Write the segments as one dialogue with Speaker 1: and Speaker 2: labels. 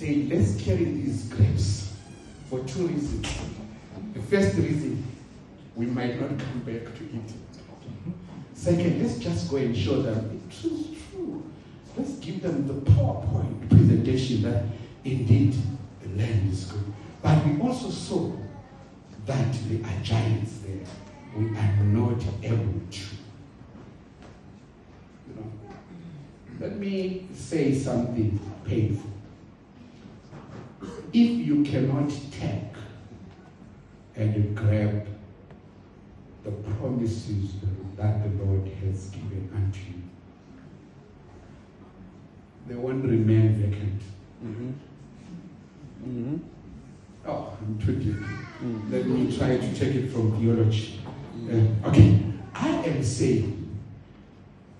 Speaker 1: said, let's carry these grapes for two reasons. The first reason, we might not come back to eat it. Second, let's just go and show them it is true. Let's give them the PowerPoint presentation that indeed the land is good. But we also saw that there are giants there. We are not able to. Let me say something painful. If you cannot take and grab the promises that the Lord has given unto you, they won't remain vacant. Oh, I'm too deep. Let me try to take it from theology. Okay, I am saying,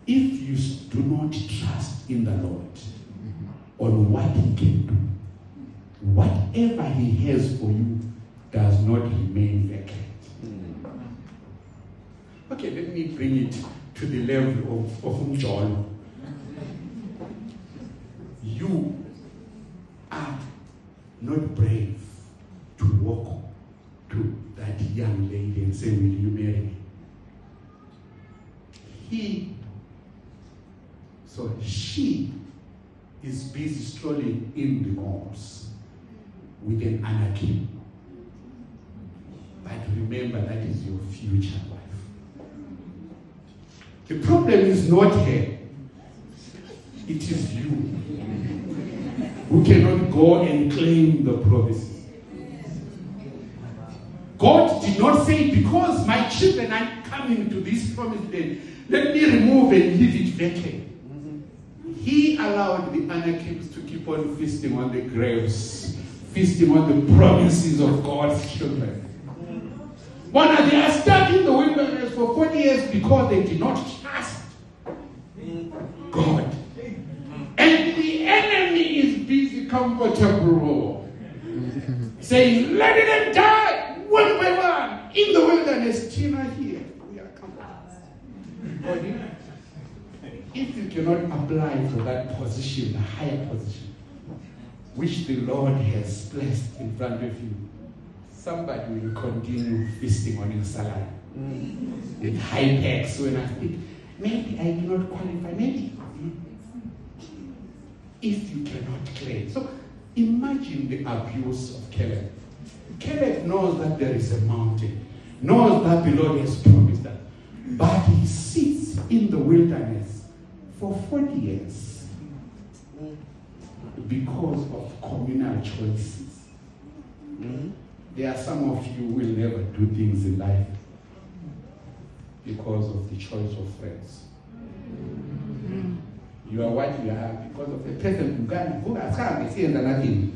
Speaker 1: if you do not trust in the Lord on what He can do, whatever He has for you does not remain vacant. Okay, let me bring it to the level of John. You are not brave to walk to that young lady and say, will you marry me? She is busy strolling in the malls with an anarchy. But remember, that is your future wife. The problem is not her. It is you who cannot go and claim the promises. God did not say, because my children are coming to this promised land, let me remove and leave it vacant. He allowed the anarchists to keep on feasting on the graves, feasting on the promises of God's children. But they are stuck in the wilderness for 40 years because they did not trust God. And the enemy is busy comfortable, saying, let them die one by one in the wilderness. Tina here, we are comfortable. If you cannot apply for that position, the higher position, which the Lord has placed in front of you, somebody will continue feasting on your salary. With high packs when I think, maybe I do not qualify, maybe. If you cannot claim. So imagine the abuse of Caleb. Caleb knows that there is a mountain, knows that the Lord has promised that, but he sits in the wilderness for 40 years because of communal choices. There are some of you who will never do things in life because of the choice of friends. You are what you are because of the person who has come and said nothing.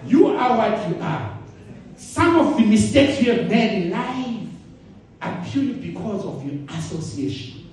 Speaker 1: You are what you are. Some of the mistakes you have made in life are purely because of your association.